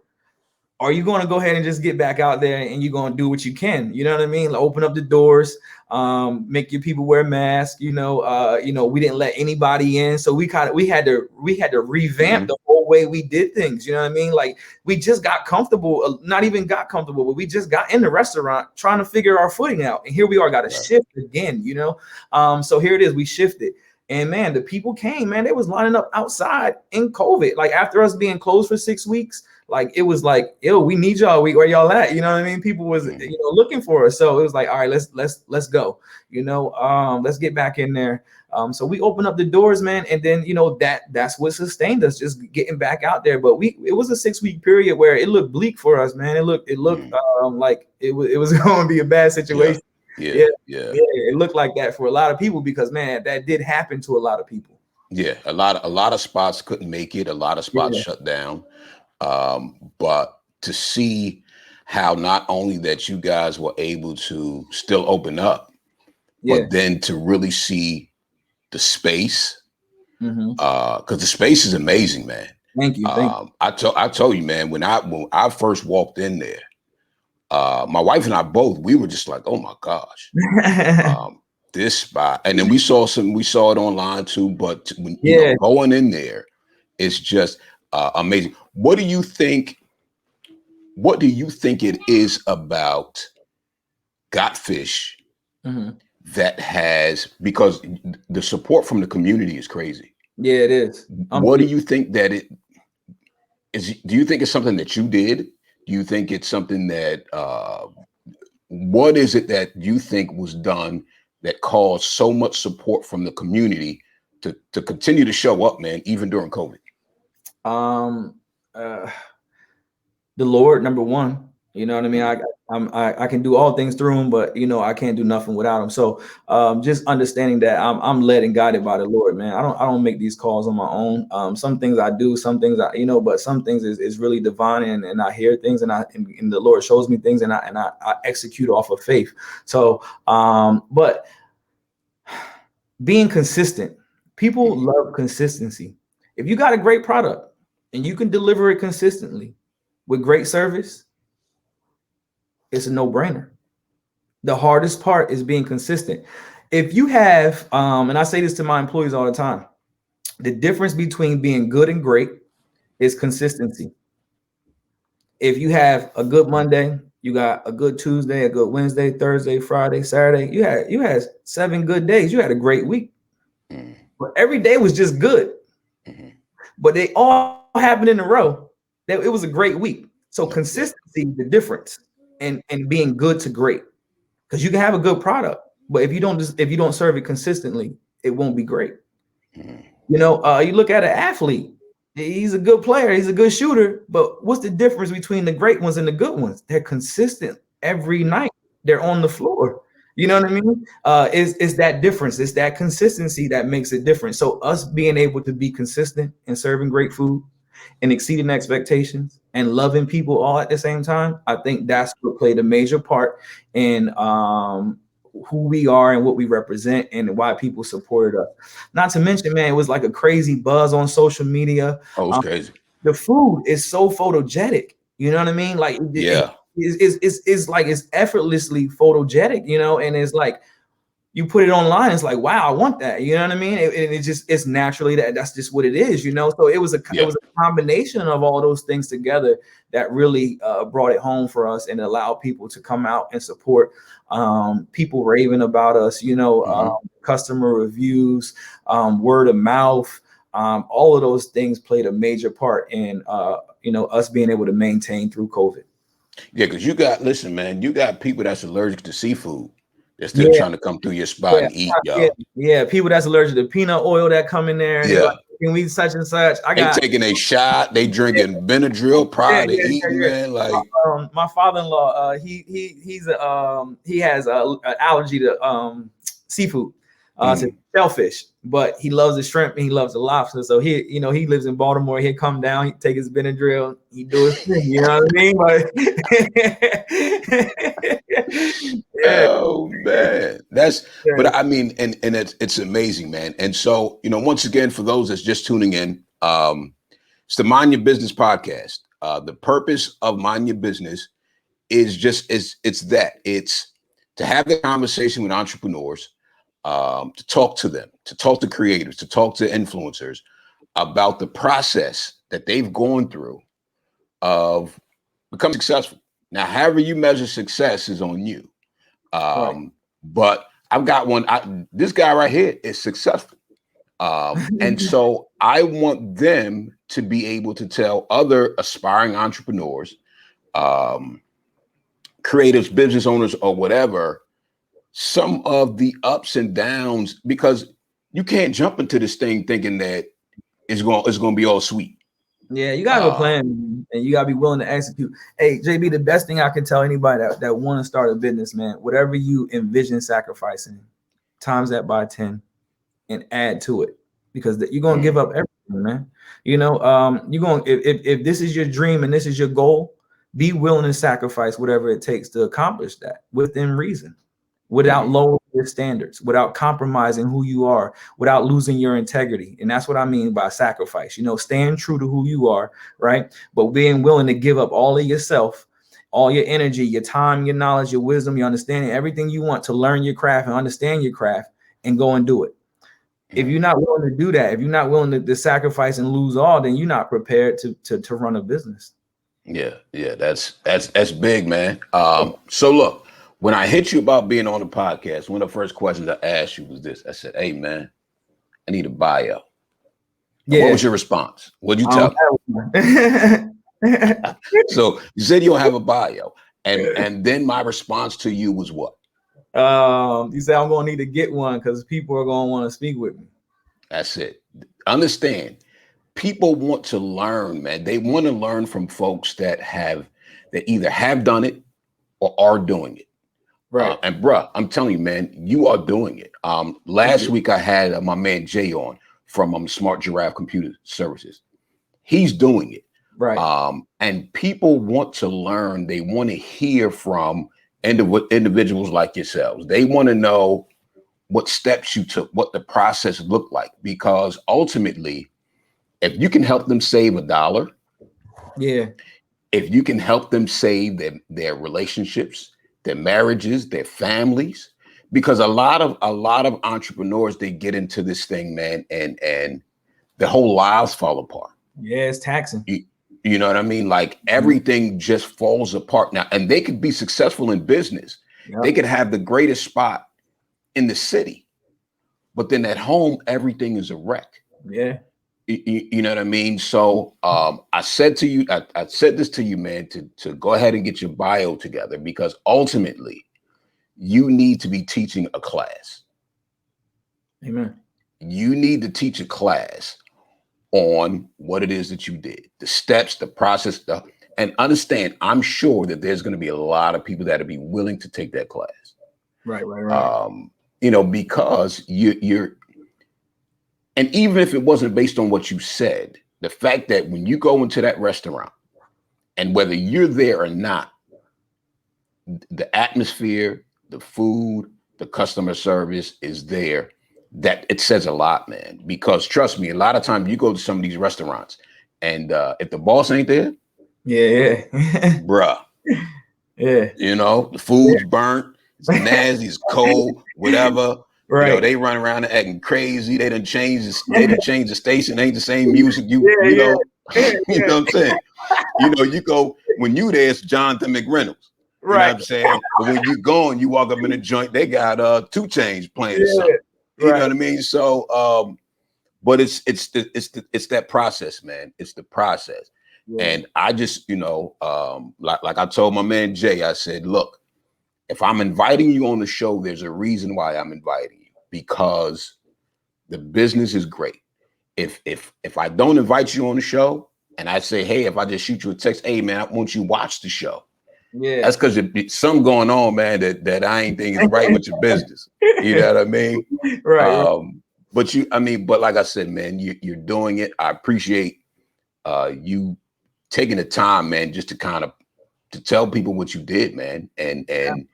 are you going to go ahead and just get back out there and you're going to do what you can? You know what I mean? Like, open up the doors, make your people wear masks. We didn't let anybody in, so we had to revamp the whole way we did things. You know what I mean? Like, we just got comfortable, not even got comfortable, but we just got in the restaurant trying to figure our footing out, and here we are, got to shift again. You know, so here it is, we shifted. And man, the people came, man, they was lining up outside in COVID. Like, after us being closed for 6 weeks, like, it was like, yo, we need y'all. Where y'all at? You know what I mean? People was, looking for us. So it was like, all right, let's go, let's get back in there. So we opened up the doors, man. And then, that's what sustained us, just getting back out there. But it was a 6 week period where it looked bleak for us, man. It looked like it was going to be a bad situation. Yeah. It looked like that for a lot of people because, man, that did happen to a lot of people. Yeah. A lot of spots couldn't make it. A lot of spots shut down. But to see how not only that you guys were able to still open up, but then to really see the space, because the space is amazing, man. Thank you. I told you, man, when I first walked in there, my wife and I both, we were just like, oh my gosh, this spot. And then we saw it online too, but when going in there, it's just amazing. What do you think it is about Got Fish that has, because the support from the community is crazy. Yeah, it is. What do you think that it is? Do you think it's something that you did? Do you think it's something that, what is it that you think was done that caused so much support from the community to continue to show up, man, even during COVID? The Lord, number one. You know what I mean? I can do all things through him, but I can't do nothing without him. So just understanding that I'm led and guided by the Lord, man. I don't make these calls on my own. Some things I do, some things but some things is really divine, and I hear things and the Lord shows me things and I execute off of faith. So but being consistent, people love consistency. If you got a great product and you can deliver it consistently with great service, it's a no-brainer. The hardest part is being consistent. If you have, and I say this to my employees all the time, the difference between being good and great is consistency. If you have a good Monday, you got a good Tuesday, a good Wednesday, Thursday, Friday, Saturday, you had 7 good days. You had a great week. But every day was just good. But they all happened in a row. It was a great week. So consistency, the difference in being good to great. Because you can have a good product, but if you don't serve it consistently, it won't be great. You know, you look at an athlete, he's a good player, he's a good shooter, but what's the difference between the great ones and the good ones? They're consistent every night. They're on the floor. You know what I mean? It's that difference. It's that consistency that makes it different. So us being able to be consistent and serving great food and exceeding expectations and loving people all at the same time, I think that's what played a major part in who we are and what we represent and why people supported us. Not to mention, man, it was like a crazy buzz on social media. Oh, it's crazy. The food is so photogenic. You know what I mean? Like, it's like it's effortlessly photogenic, you know, and it's like you put it online, it's like, wow, I want that. You know what I mean? It's naturally that's just what it is, you know. So it was a combination of all those things together that really brought it home for us and allowed people to come out and support. People raving about us, you know, customer reviews, word of mouth, all of those things played a major part in you know, us being able to maintain through COVID. Yeah, because you got people that's allergic to seafood. They're still trying to come through your spot and eat, y'all. Yeah, people that's allergic to peanut oil that come in there. And like, can we such and such? They taking a shot. They drinking Benadryl prior to eating, man. Like my father-in-law, he has an allergy to seafood, to shellfish, but he loves the shrimp and he loves the lobster. So he lives in Baltimore. He'll come down, he take his Benadryl, he do his thing. You know what I mean? But oh man, but I mean, and it's amazing, man. And so, you know, once again, for those that's just tuning in, it's the Mind Your Business podcast. The purpose of Mind Your Business is it's to have the conversation with entrepreneurs, to talk to them, to talk to creators, to talk to influencers about the process that they've gone through of becoming successful. Now, however you measure success is on you. But I've got one. This guy right here is successful. And so I want them to be able to tell other aspiring entrepreneurs, creatives, business owners, or whatever, some of the ups and downs, because you can't jump into this thing thinking that it's going to be all sweet. Yeah, you gotta have a plan, and you gotta be willing to execute. Hey, JB, the best thing I can tell anybody that want to start a business, man, whatever you envision sacrificing, times that by 10 and add to it, because you're gonna give up everything, man. You know, if this is your dream and this is your goal, be willing to sacrifice whatever it takes to accomplish that within reason, without lowering your standards, without compromising who you are, without losing your integrity. And that's what I mean by sacrifice, you know, staying true to who you are, right? But being willing to give up all of yourself, all your energy, your time, your knowledge, your wisdom, your understanding, everything you want to learn your craft and understand your craft and go and do it. If you're not willing to do that, if you're not willing to sacrifice and lose all, then you're not prepared to run a business. Yeah, that's big, man. So look, when I hit you about being on the podcast, one of the first questions I asked you was this. I said, hey, man, I need a bio. Yeah. What was your response? What'd you tell me? So you said you don't have a bio. And then my response to you was what? You said I'm going to need to get one because people are going to want to speak with me. That's it. Understand. People want to learn, man. They want to learn from folks that either have done it or are doing it. Right. And bruh, I'm telling you, man, you are doing it. Last week I had my man Jay on from Smart Giraffe Computer Services. He's doing it. Right. And people want to learn. They want to hear from individuals like yourselves. They want to know what steps you took, what the process looked like, because ultimately if you can help them save $1, Yeah. if you can help them save their relationships, their marriages, their families, because a lot of entrepreneurs, they get into this thing, man, and their whole lives fall apart. Yeah, it's taxing. You know what I mean? Like everything just falls apart now, and they could be successful in business. Yep. They could have the greatest spot in the city, but then at home, everything is a wreck. Yeah. You know what I mean? So I said to you, I said this to you, man, to go ahead and get your bio together, because ultimately you need to be teaching a class. Amen. You need to teach a class on what it is that you did, the steps, the process, and understand, I'm sure that there's going to be a lot of people that'll be willing to take that class. Right. You know, because you're, and even if it wasn't based on what you said, the fact that when you go into that restaurant, and whether you're there or not, the atmosphere, the food, the customer service is there, that it says a lot, man. Because trust me, a lot of times you go to some of these restaurants, and if the boss ain't there, yeah, bruh, yeah, you know, the food's burnt, it's nasty, it's cold, whatever. Right. You know, they run around and acting crazy. They done changed the station. Ain't the same music. You know, you know what I'm saying? You know, you go, when you there, it's Jonathan McReynolds. You know what I'm saying? But when you go and you walk up in a joint, they got 2 Chainz playing something. You know what I mean? So but it's that process, man. It's the process. Yeah. And I just, you know, like I told my man Jay, I said, look, if I'm inviting you on the show, there's a reason why I'm inviting you, because the business is great. If I don't invite you on the show and I say, hey, if I just shoot you a text, hey man, I want you to watch the show. Yeah, that's because it's something going on, man, that I ain't think is right with your business. You know what I mean? Right. But like I said, man, you're doing it. I appreciate you taking the time, man, just to kind of to tell people what you did, man, and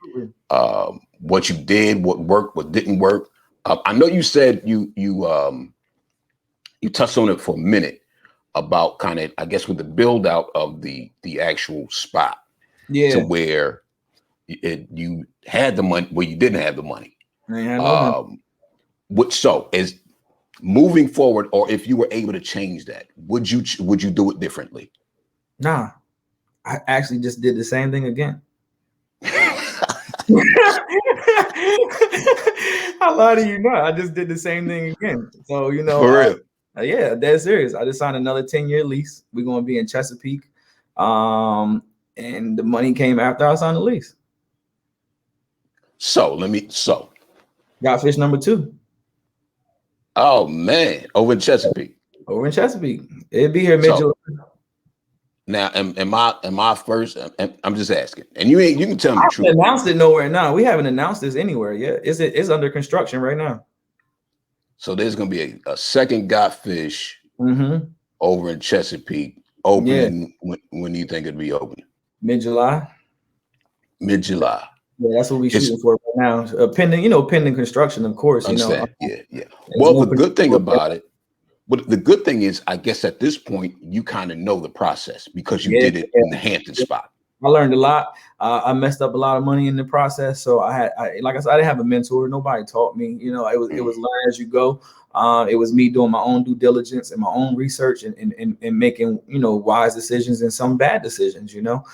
what you did, what worked, what didn't work. I know you said you touched on it for a minute about kind of, I guess, with the build out of the actual spot, to where you had the money, where you didn't have the money. So is moving forward, or if you were able to change that, would you do it differently? Nah. I actually just did the same thing again. I lie to you not. I just did the same thing again. So, you know, for real. Yeah, that's serious. I just signed another 10-year lease. We're going to be in Chesapeake. And the money came after I signed the lease. So got fish number 2. Oh man, over in Chesapeake. It'd be here mid-July. Now, am I first? I'm just asking, and you can tell me the truth. Announced it nowhere now. We haven't announced this anywhere yet. It's under construction right now. So there's gonna be a second Got Fish over in Chesapeake opening. When do you think it'll be opening? Mid-July. Mid-July. Yeah, that's what we're shooting for right now. Pending construction, of course. Understand. Yeah. Well, the good thing about it. But the good thing is, I guess at this point, you kind of know the process because you did it in the Hampton spot. I learned a lot. I messed up a lot of money in the process. So like I said, I didn't have a mentor. Nobody taught me. You know, it was learn as you go. It was me doing my own due diligence and my own research and making, you know, wise decisions and some bad decisions, you know.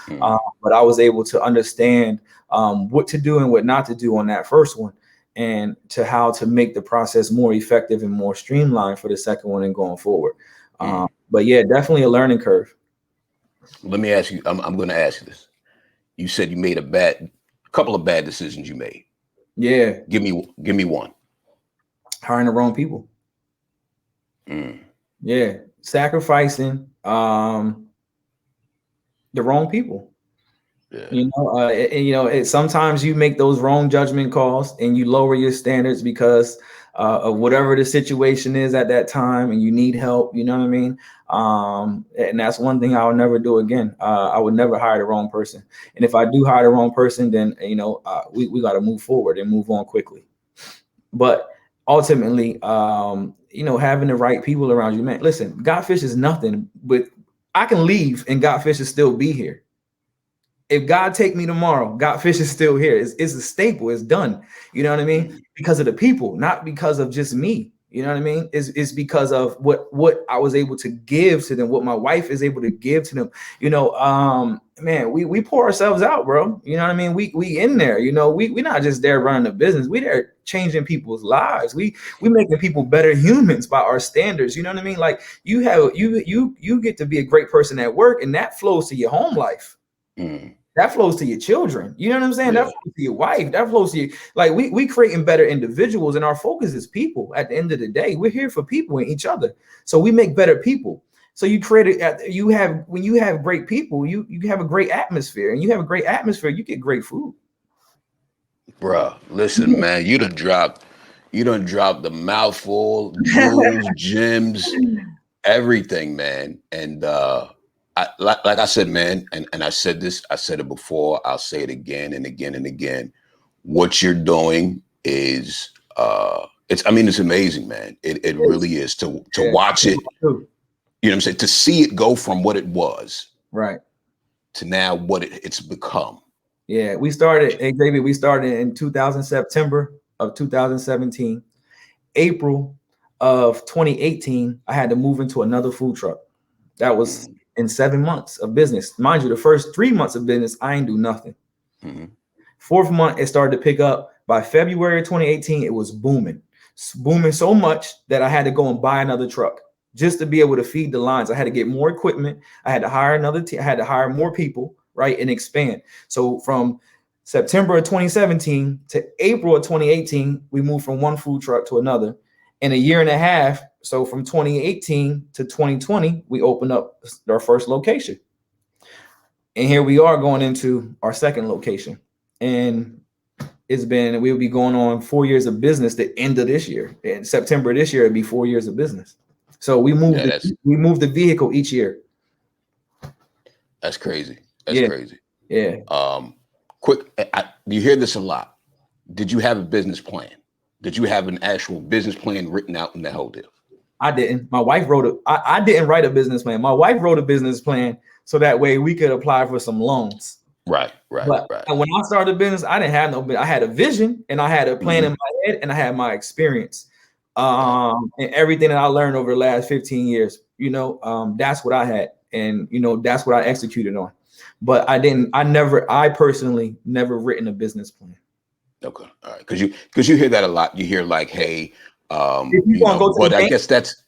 But I was able to understand what to do and what not to do on that first one, and to how to make the process more effective and more streamlined for the second one and going forward. But yeah, definitely a learning curve. Let me ask you, I'm going to ask you this. You said you made a couple of bad decisions you made. Yeah. Give me one. Hiring the wrong people. Yeah. Sacrificing the wrong people. Yeah. Sometimes you make those wrong judgment calls and you lower your standards because of whatever the situation is at that time, and you need help. You know what I mean? And that's one thing I would never do again. I would never hire the wrong person. And if I do hire the wrong person, then we got to move forward and move on quickly. But ultimately, having the right people around you, man. Listen, Godfish is nothing, but I can leave and Godfish is still be here. If God take me tomorrow, Godfish is still here. It's a staple. It's done. You know what I mean? Because of the people, not because of just me. You know what I mean? It's because of what I was able to give to them, what my wife is able to give to them. Man, we pour ourselves out, bro. You know what I mean? We in there. We not just there running a business. We there changing people's lives. We making people better humans by our standards. You know what I mean? Like you get to be a great person at work, and that flows to your home life. That flows to your children. You know what I'm saying? Yeah. That flows to your wife. That flows to you. Like we creating better individuals, and our focus is people. At the end of the day, we're here for people and each other. So we make better people. So when you have great people, you have a great atmosphere, and you have a great atmosphere, you get great food. Bruh, listen, man, you done dropped the mouthful, jewels, gems, everything, man. And like I said, man, and I said it before, I'll say it again and again and again. What you're doing is it's amazing, man. It really is to watch it, you know what I'm saying, to see it go from what it was right to now what it's become. Yeah, we started in September of 2017. April of 2018, I had to move into another food truck. That was in 7 months of business. Mind you, the first 3 months of business, I ain't do nothing. Fourth month, it started to pick up. By February 2018, it was booming so much that I had to go and buy another truck just to be able to feed the lines. I had to get more equipment. I had to hire another team. I had to hire more people, right, and expand. So from September of 2017 to April of 2018, we moved from one food truck to another. In a year and a half, so from 2018 to 2020, we opened up our first location. And here we are going into our second location. And we'll be going on 4 years of business the end of this year. In September of this year, it'd be 4 years of business. So we moved the vehicle each year. That's crazy. That's crazy. Yeah. Quick, you hear this a lot. Did you have a business plan? Did you have an actual business plan written out in the whole deal? I didn't. My wife wrote I didn't write a business plan. My wife wrote a business plan so that way we could apply for some loans. Right. And when I started a business, I didn't have I had a vision and I had a plan in my head and I had my experience. And everything that I learned over the last 15 years, that's what I had. And, that's what I executed on. But I personally never written a business plan. Okay. All right. Because you hear that a lot. You hear like, hey, but I guess that's,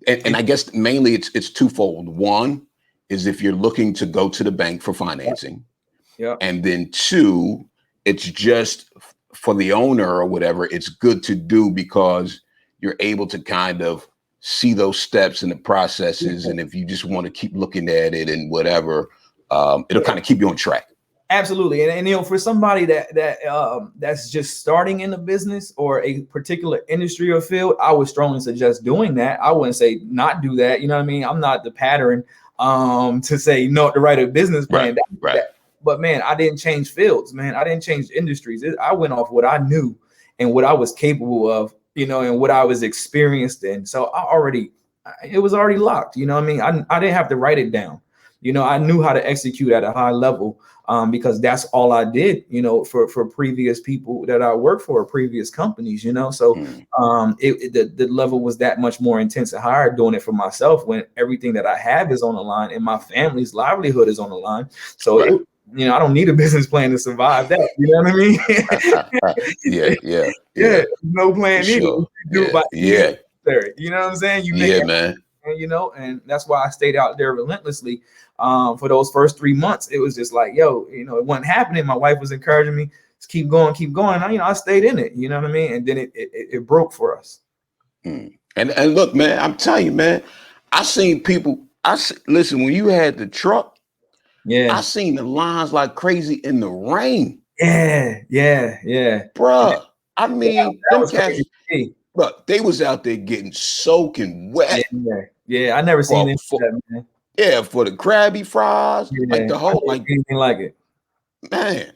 and I guess mainly it's twofold. One is if you're looking to go to the bank for financing. Yeah. And then two, it's just for the owner or whatever, it's good to do because you're able to kind of see those steps and the processes. And if you just want to keep looking at it and whatever, it'll kind of keep you on track. Absolutely. And for somebody that's just starting in the business or a particular industry or field, I would strongly suggest doing that. I wouldn't say not do that. You know what I mean? I'm not the pattern to say no to write a business plan. Right. But man, I didn't change fields, man. I didn't change industries. I went off what I knew and what I was capable of, and what I was experienced in. So it was already locked. You know what I mean? I didn't have to write it down. I knew how to execute at a high level because that's all I did, for previous people that I worked for, previous companies, So the level was that much more intense and higher doing it for myself when everything that I have is on the line and my family's livelihood is on the line. So, right. I don't need a business plan to survive that. You know what I mean? Yeah. No plan either. Sure. You know what I'm saying? You make man. And that's why I stayed out there relentlessly for those first 3 months. It was just like, it wasn't happening. My wife was encouraging me to keep going. I stayed in it, you know what I mean? And then it broke for us. And look, man, I'm telling you, man, I seen people. Listen, when you had the truck, I seen the lines like crazy in the rain. Yeah. Bruh, I mean, them cats. But they was out there getting soaking wet. Yeah. I never seen that, man. Yeah, for the Krabby fries, like the whole, like anything like it, man.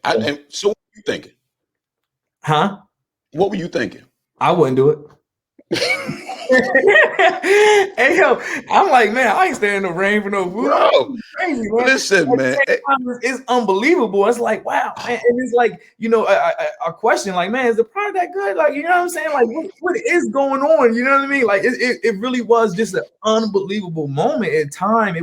So what were you thinking? Huh? What were you thinking? I wouldn't do it. Hey yo, I'm like, man, I ain't standing in the rain for no food. Bro, Crazy, man. listen, man. It's unbelievable. It's like, wow, man. And it's like, you know, a question like, man, is the product that good? Like, you know what I'm saying? Like, what is going on? You know what I mean? Like, it really was just an unbelievable moment in time.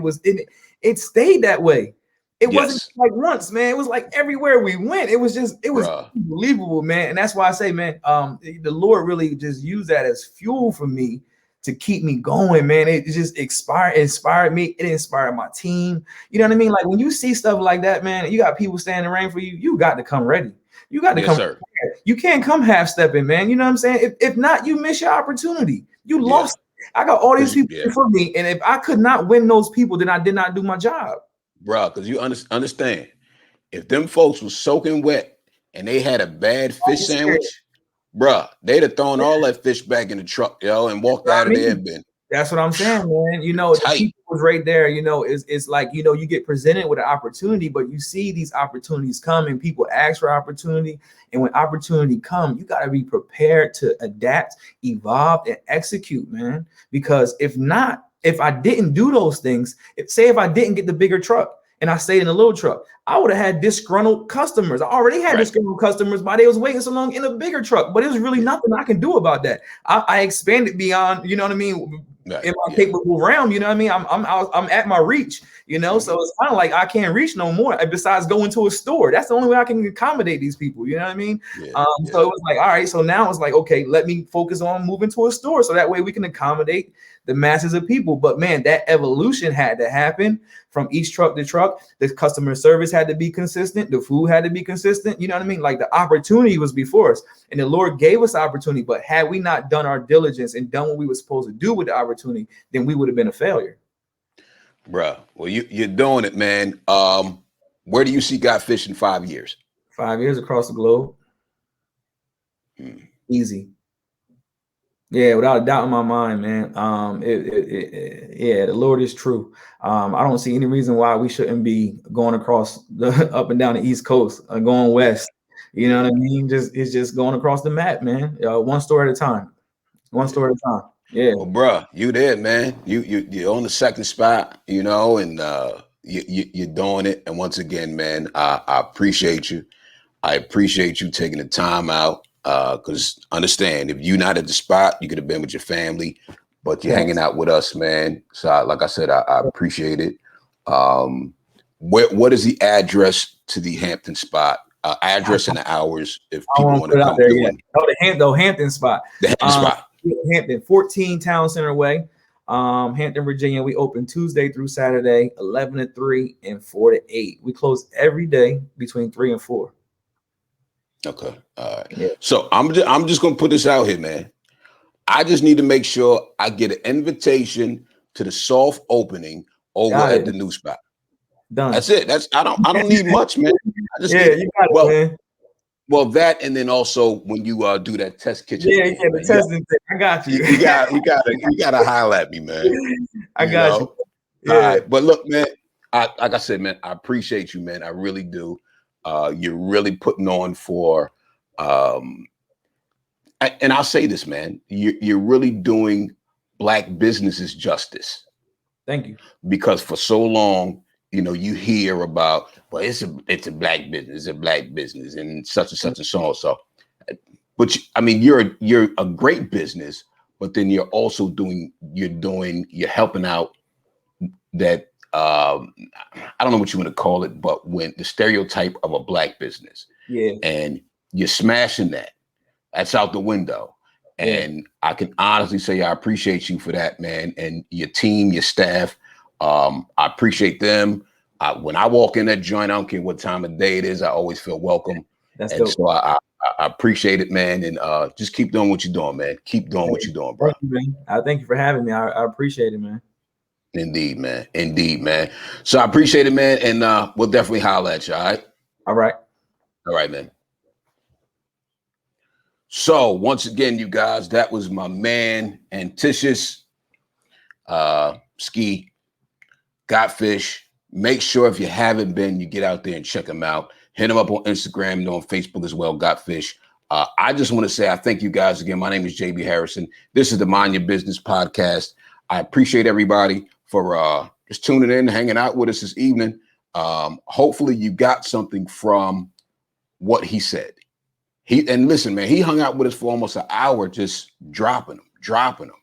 It stayed that way. It wasn't like once, man. It was like everywhere we went. It was unbelievable, man. And that's why I say, man, the Lord really just used that as fuel for me to keep me going, man. It just inspired me. It inspired my team. You know what I mean? Like when you see stuff like that, man, you got people standing in the rain for you. You got to come ready. You got to come. Sir. You can't come half stepping, man. You know what I'm saying? If not, you miss your opportunity. You lost. I got all these people for me, and if I could not win those people, then I did not do my job. Bro, because you understand, if them folks was soaking wet and they had a bad fish sandwich, bro, they'd have thrown all that fish back in the truck, yo, and walked out of there and been. That's what I'm saying, man. You know, the people was right there. You know, it's like, you know, you get presented with an opportunity, but you see these opportunities come and people ask for opportunity. And when opportunity come, you got to be prepared to adapt, evolve, and execute, man. Because if not, if I didn't do those things, if I didn't get the bigger truck and I stayed in the little truck, I would have had disgruntled customers. I already had disgruntled customers, but they was waiting so long in a bigger truck. But it was really nothing I can do about that. I expanded beyond, you know what I mean, in my capable realm. You know what I mean? I'm at my reach. You know, so it's kind of like I can't reach no more. Besides going to a store, that's the only way I can accommodate these people. You know what I mean? So it was like, all right. So now it's like, okay, let me focus on moving to a store, so that way we can accommodate the masses of people. But man, that evolution had to happen from each truck to truck. The customer service had to be consistent. The food had to be consistent. You know what I mean? Like the opportunity was before us, and the Lord gave us opportunity. But had we not done our diligence and done what we were supposed to do with the opportunity, then we would have been a failure. Bruh, well, you're doing it, man. Where do you see Got Fish in 5 years? 5 years across the globe. Easy. Yeah, without a doubt in my mind, man. Yeah, the Lord is true. I don't see any reason why we shouldn't be going across the up and down the East Coast, going west. You know what I mean? It's just going across the map, man. One store at a time. One store at a time. Yeah. Well, bruh, you there, man. You're on the second spot, you know, and you're doing it. And once again, man, I appreciate you. I appreciate you taking the time out. Because understand, if you're not at the spot, you could have been with your family, but you're hanging out with us, man. So like I said, I appreciate it. What is the address to the Hampton spot? Address and the hours if people want to come there. Yeah. The Hampton spot. The Hampton spot. Hampton, 14 Town Center Way, Hampton, Virginia. We open Tuesday through Saturday, 11 to 3 and 4 to 8. We close every day between 3 and 4. Okay. All right. Yeah. So I'm just gonna put this out here, man. I just need to make sure I get an invitation to the soft opening over at the new spot. Done. That's it. I don't need much, man. I just you got it, man. Well, that, and then also when you do that test kitchen. Yeah, the testing thing. I got you. You gotta holler at me, man. I got you. Yeah. All right. But look, man, like I said, man, I appreciate you, man. I really do. You're really putting on for and I'll say this, man, you're really doing Black businesses justice. Thank you. Because for so long, you know, you hear about, well, it's a Black business, and such and such and so on. So, but I mean, you're a great business, but then you're also you're helping out that I don't know what you want to call it, but when the stereotype of a Black business, and you're smashing that's out the window. And I can honestly say I appreciate you for that, man, and your team, your staff. I appreciate them. When I walk in that joint, I don't care what time of day it is, I always feel welcome. That's and dope. So I appreciate it, man, and just keep doing what you're doing, man. Keep doing what you're doing, bro. Thank you, man. I thank you for having me. I appreciate it, man. Indeed, man. Indeed, man. So I appreciate it, man, and we'll definitely holler at you. All right. All right. All right, man. So once again, you guys, that was my man Anticius. Ski, Got Fish. Make sure if you haven't been, you get out there and check him out. Hit him up on Instagram and on Facebook as well, Got Fish. I just want to say I thank you guys again. My name is JB Harrison. This is the Mind Your Business podcast. I appreciate everybody for just tuning in, hanging out with us this evening. Hopefully you got something from what he said. And listen, man, he hung out with us for almost an hour, just dropping them.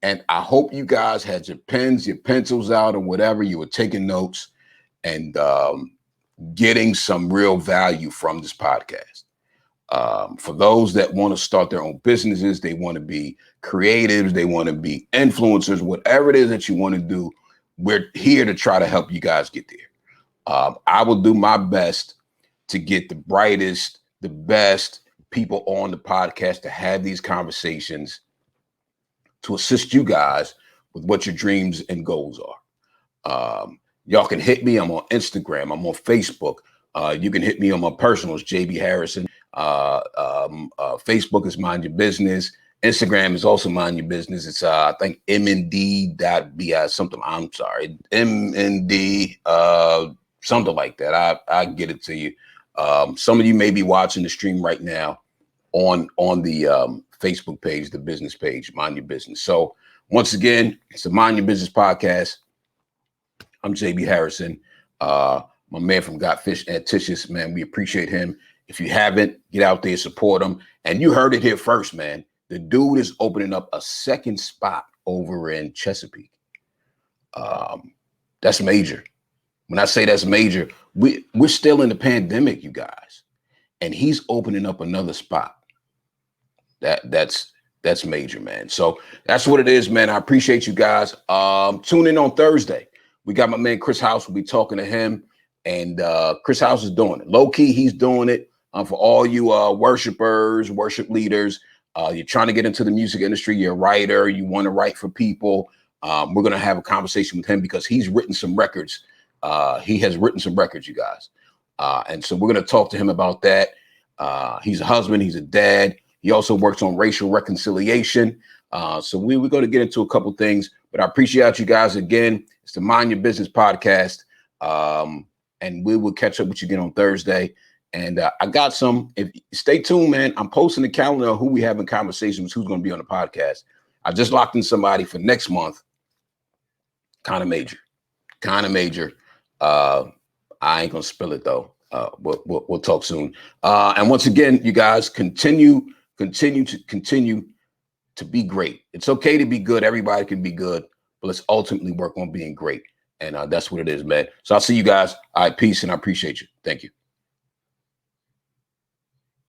And I hope you guys had your pens, your pencils out, or whatever. You were taking notes and getting some real value from this podcast. For those that want to start their own businesses, they want to be creatives, they want to be influencers, whatever it is that you want to do, we're here to try to help you guys get there. I will do my best to get the brightest, the best people on the podcast to have these conversations to assist you guys with what your dreams and goals are. Y'all can hit me. I'm on Instagram. I'm on Facebook. You can hit me on my personals, JB Harrison. Facebook is Mind Your Business. Instagram is also Mind Your Business. It's I think mnd.bi something. I'm sorry, mnd something like that. I get it to you. Some of you may be watching the stream right now on the Facebook page, the business page, Mind Your Business. So once again, it's the Mind Your Business podcast. I'm JB Harrison. My man from Got Fish, Anticius, man, we appreciate him. If you haven't, get out there, support him. And you heard it here first, man. The dude is opening up a second spot over in Chesapeake. That's major. When I say that's major, we're still in the pandemic, you guys. And he's opening up another spot. That's major, man. So that's what it is, man. I appreciate you guys. Tune in on Thursday. We got my man Chris House. We'll be talking to him. And Chris House is doing it. Low key, he's doing it. For all you worshipers, worship leaders, you're trying to get into the music industry, you're a writer, you want to write for people. We're going to have a conversation with him because he's written some records. He has written some records, you guys. And so we're going to talk to him about that. He's a husband. He's a dad. He also works on racial reconciliation. So we're going to get into a couple things, but I appreciate you guys again. It's the Mind Your Business podcast. And we will catch up with you again on Thursday. And I got some, stay tuned, man. I'm posting the calendar of who we having conversations, who's going to be on the podcast. I just locked in somebody for next month. Kind of major. I ain't going to spill it though. We'll talk soon. And once again, you guys continue to be great. It's okay to be good. Everybody can be good, but let's ultimately work on being great. And that's what it is, man. So I'll see you guys. All right, peace, and I appreciate you. Thank you.